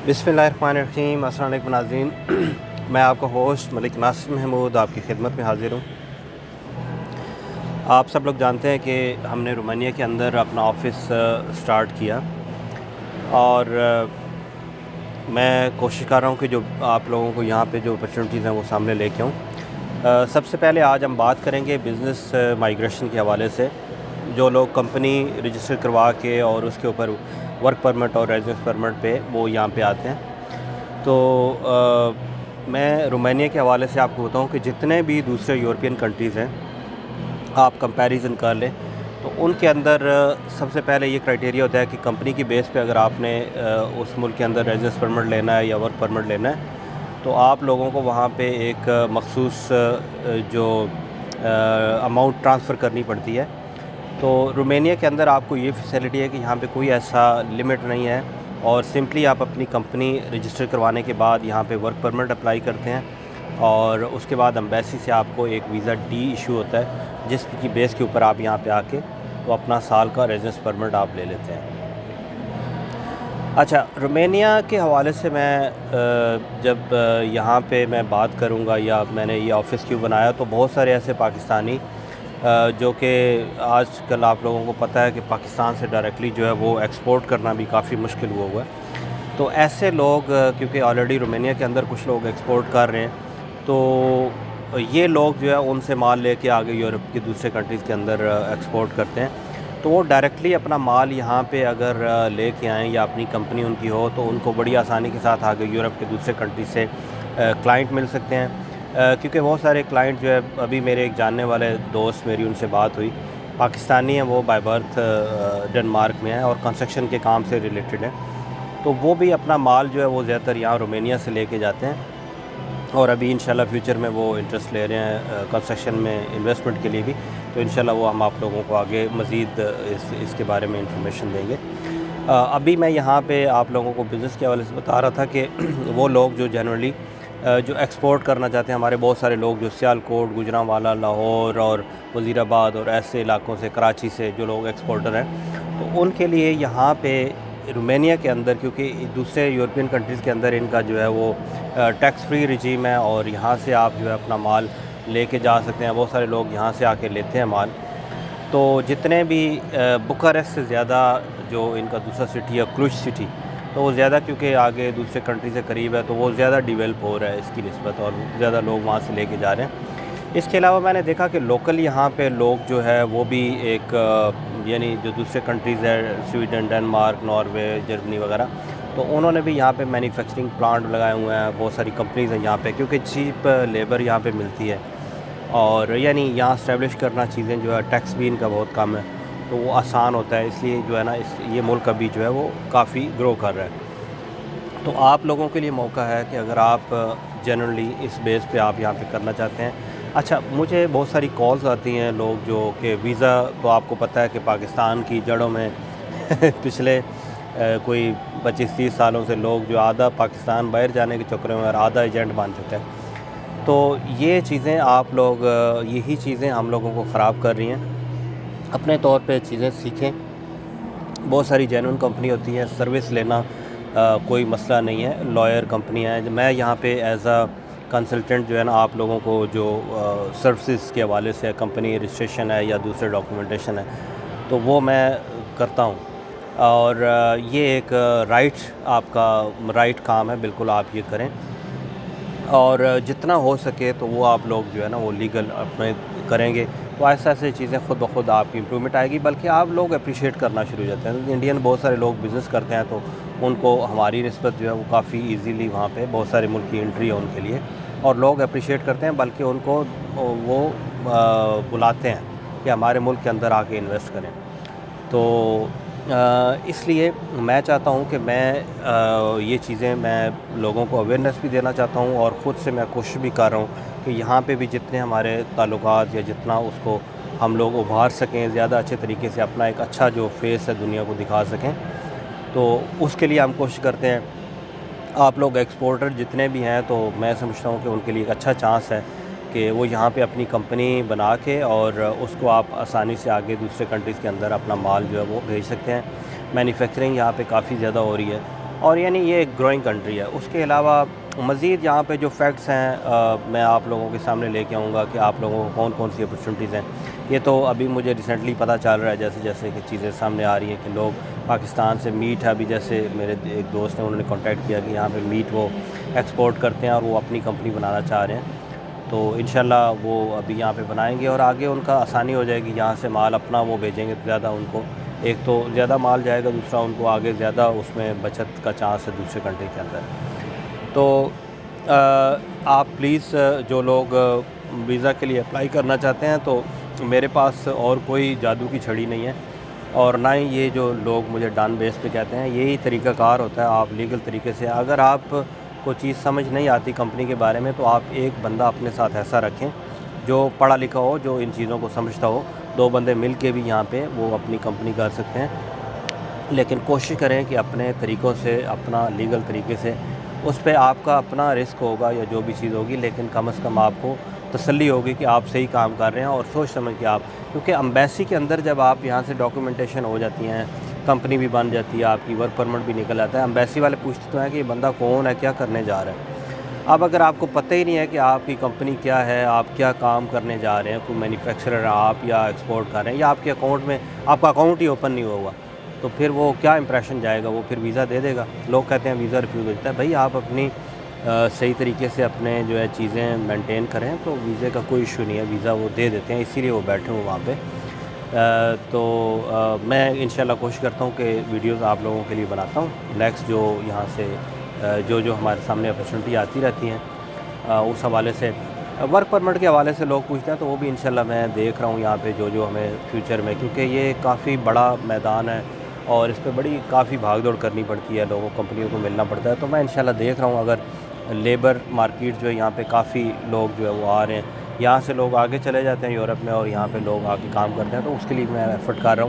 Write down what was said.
बिस्मिल्लाहिर्रहमानिर्रहीम। अस्सलाम वालेकुम नाज़रीन। मैं आपका होस्ट मलिक नासिर महमूद आपकी खिदमत में हाज़िर हूँ। आप सब लोग जानते हैं कि हमने रोमानिया के अंदर अपना ऑफ़िस स्टार्ट किया और मैं कोशिश कर रहा हूँ कि जो आप लोगों को यहाँ पे जो अपॉर्चुनिटीज़ हैं वो सामने लेके आऊँ। सबसे पहले आज हम बात करेंगे बिज़नेस माइग्रेशन के हवाले से। जो लोग कंपनी रजिस्टर करवा के और उसके ऊपर वर्क परमिट और रेजिडेंस परमिट पे वो यहाँ पे आते हैं। तो मैं रोमानिया के हवाले से आपको बताऊँ कि जितने भी दूसरे यूरोपियन कंट्रीज़ हैं, आप कंपैरिजन कर लें तो उनके अंदर सबसे पहले ये क्राइटेरिया होता है कि कंपनी की बेस पे अगर आपने उस मुल्क के अंदर रेजिडेंस परमिट लेना है या वर्क परमिट लेना है तो आप लोगों को वहाँ पे एक मखसूस जो अमाउंट ट्रांसफ़र करनी पड़ती है। तो रोमानिया के अंदर आपको ये फैसिलिटी है कि यहाँ पे कोई ऐसा लिमिट नहीं है और सिंपली आप अपनी कंपनी रजिस्टर करवाने के बाद यहाँ पे वर्क परमिट अप्लाई करते हैं और उसके बाद एम्बेसी से आपको एक वीज़ा डी इशू होता है जिसकी बेस के ऊपर आप यहाँ पे आके तो अपना साल का रेजिडेंस परमिट आप ले लेते हैं। अच्छा, रोमानिया के हवाले से मैं जब यहाँ पे मैं बात करूँगा या मैंने ये ऑफ़िस क्यों बनाया तो बहुत सारे ऐसे पाकिस्तानी जो कि आजकल आप लोगों को पता है कि पाकिस्तान से डायरेक्टली जो है वो एक्सपोर्ट करना भी काफ़ी मुश्किल हुआ है। तो ऐसे लोग क्योंकि ऑलरेडी रोमानिया के अंदर कुछ लोग एक्सपोर्ट कर रहे हैं तो ये लोग जो है उनसे माल लेके आगे यूरोप की दूसरे कंट्रीज़ के अंदर एक्सपोर्ट करते हैं। तो वो डायरेक्टली अपना माल यहाँ पे अगर लेके आएँ या अपनी कंपनी उनकी हो तो उनको बड़ी आसानी के साथ आगे यूरोप के दूसरे कंट्री से क्लाइंट मिल सकते हैं। क्योंकि बहुत सारे क्लाइंट जो है अभी मेरे एक जानने वाले दोस्त मेरी उनसे बात हुई, पाकिस्तानी हैं, वो बाय बर्थ डेनमार्क में हैं और कंस्ट्रक्शन के काम से रिलेटेड हैं। तो वो भी अपना माल जो है वो ज़्यादातर यहाँ रोमानिया से लेके जाते हैं और अभी इंशाल्लाह फ्यूचर में वो इंटरेस्ट ले रहे हैं कंस्ट्रक्शन में इन्वेस्टमेंट के लिए भी। तो इंशाल्लाह वो हम आप लोगों को आगे मज़ीद इसके बारे में इंफॉर्मेशन देंगे। अभी मैं यहाँ पे आप लोगों को बिज़नेस के हवाले से बता रहा था कि वो लोग जो जनरली जो एक्सपोर्ट करना चाहते हैं, हमारे बहुत सारे लोग जो सियालकोट, गुजरांवाला, लाहौर और वज़ीराबाद और ऐसे इलाकों से, कराची से जो लोग एक्सपोर्टर हैं, तो उनके लिए यहाँ पे रोमानिया के अंदर क्योंकि दूसरे यूरोपियन कंट्रीज़ के अंदर इनका जो है वो टैक्स फ्री रिजीम है और यहाँ से आप जो है अपना माल लेके जा सकते हैं। बहुत सारे लोग यहाँ से आके लेते हैं माल। तो जितने भी बुखारेस्ट से ज़्यादा जो इनका दूसरा सिटी है क्लुज सिटी, तो वो ज़्यादा क्योंकि आगे दूसरे कंट्री से करीब है तो वो ज़्यादा डेवलप हो रहा है इसकी निस्बत और ज़्यादा लोग वहाँ से लेके जा रहे हैं। इसके अलावा मैंने देखा कि लोकल यहाँ पे लोग जो है वो भी एक यानी जो दूसरे कंट्रीज़ है स्वीडन, डेनमार्क, नॉर्वे, जर्मनी वगैरह, तो उन्होंने भी यहाँ पे मैन्युफैक्चरिंग प्लांट लगाए हुए हैं। बहुत सारी कंपनीज़ हैं यहाँ पे क्योंकि चीप लेबर यहाँ पे मिलती है और यानी यहाँ इस्टेब्लिश करना चीज़ें जो है टैक्स भी इनका बहुत कम है तो वो आसान होता है। इसलिए जो है ना ये मुल्क अभी जो है वो काफ़ी ग्रो कर रहा है। तो आप लोगों के लिए मौका है कि अगर आप जनरली इस बेस पे आप यहाँ पे करना चाहते हैं। अच्छा, मुझे बहुत सारी कॉल्स आती हैं लोग जो कि वीज़ा, तो आपको पता है कि पाकिस्तान की जड़ों में पिछले कोई 25-30 सालों से लोग जो आधा पाकिस्तान बाहर जाने के चक्कर में और आधा एजेंट बन चुका है। तो ये चीज़ें आप लोग यही चीज़ें हम लोगों को ख़राब कर रही हैं। अपने तौर पे चीज़ें सीखें। बहुत सारी जेन्युइन कंपनी होती है, सर्विस लेना कोई मसला नहीं है। लॉयर कंपनी है, मैं यहाँ पे एज़ अ कंसल्टेंट जो है ना आप लोगों को जो सर्विसेज के हवाले से कंपनी रजिस्ट्रेशन है या दूसरे डॉक्यूमेंटेशन है तो वो मैं करता हूँ और ये एक आपका राइट काम है, बिल्कुल आप ये करें और जितना हो सके तो वो आप लोग जो है ना वो लीगल अपने करेंगे तो ऐसे ऐसे चीज़ें ख़ुद ब खुद आपकी इम्प्रूवमेंट आएगी, बल्कि आप लोग अप्रिशिएट करना शुरू हो जाते हैं। इंडियन बहुत सारे लोग बिज़नेस करते हैं तो उनको हमारी निस्बत जो है वो काफ़ी इजीली वहाँ पे बहुत सारे मुल्क की एंट्री है उनके लिए और लोग अप्रिशिएट करते हैं, बल्कि उनको वो बुलाते हैं कि हमारे मुल्क के अंदर आके इन्वेस्ट करें। तो इसलिए मैं चाहता हूँ कि मैं ये चीज़ें मैं लोगों को अवेयरनेस भी देना चाहता हूँ और ख़ुद से मैं कोशिश भी कर रहा हूँ कि यहाँ पे भी जितने हमारे ताल्लुकात या जितना उसको हम लोग उभार सकें, ज़्यादा अच्छे तरीके से अपना एक अच्छा जो फेस है दुनिया को दिखा सकें। तो उसके लिए हम कोशिश करते हैं। आप लोग एक्सपोर्टर जितने भी हैं तो मैं समझता हूँ कि उनके लिए एक अच्छा चांस है कि वो यहाँ पे अपनी कंपनी बना के और उसको आप आसानी से आगे दूसरे कंट्रीज़ के अंदर अपना माल जो है वो भेज सकते हैं। मैन्युफैक्चरिंग यहाँ पे काफ़ी ज़्यादा हो रही है और यानी ये एक ग्रोइंग कंट्री है। उसके अलावा मज़ीद यहाँ पे जो फैक्ट्स हैं मैं आप लोगों के सामने लेके आऊँगा कि आप लोगों को कौन कौन सी अपॉर्चुनिटीज़ हैं। ये तो अभी मुझे रिसेंटली पता चल रहा है, जैसे जैसे कि चीज़ें सामने आ रही हैं कि लोग पाकिस्तान से मीट है, अभी जैसे मेरे एक दोस्त हैं, उन्होंने कॉन्टैक्ट किया कि यहाँ पे मीट वो एक्सपोर्ट करते हैं और वो अपनी कंपनी बनाना चाह रहे हैं। तो इंशाल्लाह वो अभी यहाँ पे बनाएंगे और आगे उनका आसानी हो जाएगी, यहाँ से माल अपना वो भेजेंगे तो ज़्यादा उनको, एक तो ज़्यादा माल जाएगा, दूसरा उनको आगे ज़्यादा उसमें बचत का चांस है दूसरे कंट्री के अंदर। तो आप प्लीज़ जो लोग वीज़ा के लिए अप्लाई करना चाहते हैं, तो मेरे पास और कोई जादू की छड़ी नहीं है और ना ही ये जो लोग मुझे डन बेस पे कहते हैं, यही तरीक़ाकार होता है। आप लीगल तरीके से, अगर आप को चीज़ समझ नहीं आती कंपनी के बारे में, तो आप एक बंदा अपने साथ ऐसा रखें जो पढ़ा लिखा हो, जो इन चीज़ों को समझता हो। 2 बंदे मिल के भी यहाँ पे वो अपनी कंपनी कर सकते हैं, लेकिन कोशिश करें कि अपने तरीक़ों से, अपना लीगल तरीके से, उस पे आपका अपना रिस्क होगा या जो भी चीज़ होगी, लेकिन कम से कम आपको तसल्ली होगी कि आप सही काम कर रहे हैं और सोच समझ के आप, क्योंकि एम्बेसी के अंदर जब आप यहाँ से डॉक्यूमेंटेशन हो जाती हैं, कंपनी भी बन जाती है, आपकी वर्क परमिट भी निकल आता है, एम्बेसी वाले पूछते तो हैं कि ये बंदा कौन है, क्या करने जा रहा है। अब अगर आपको पता ही नहीं है कि आपकी कंपनी क्या है, आप क्या काम करने जा रहे हैं, कोई मैन्युफैक्चरर आप या एक्सपोर्ट कर रहे हैं, या आपके अकाउंट में आपका अकाउंट ही ओपन नहीं हुआ, तो फिर वो क्या इंप्रेशन जाएगा, वो फिर वीज़ा दे देगा। लोग कहते हैं वीज़ा रिफ्यूज़ हो जाता है। भाई आप अपनी सही तरीके से अपने जो है चीज़ें मेंटेन करें तो वीज़े का कोई इशू नहीं है, वीज़ा वो दे देते हैं, इसीलिए वो बैठे हुए वहाँ पे। मैं इंशाल्लाह कोशिश करता हूँ कि वीडियोस आप लोगों के लिए बनाता हूँ। नेक्स्ट जो यहाँ से जो हमारे सामने अपॉर्चुनिटी आती रहती हैं उस हवाले से, वर्क परमिट के हवाले से लोग पूछते हैं, तो वो भी इंशाल्लाह मैं देख रहा हूँ यहाँ पे जो हमें फ्यूचर में, क्योंकि ये काफ़ी बड़ा मैदान है और इस पर बड़ी काफ़ी भाग दौड़ करनी पड़ती है, लोगों कंपनियों को मिलना पड़ता है। तो मैं इंशाल्लाह देख रहा हूँ, अगर लेबर मार्केट जो है यहाँ पे काफ़ी लोग जो है वो आ रहे हैं, यहाँ से लोग आगे चले जाते हैं यूरोप में और यहाँ पे लोग आके काम करते हैं, तो उसके लिए मैं एफ़र्ट कर रहा हूँ।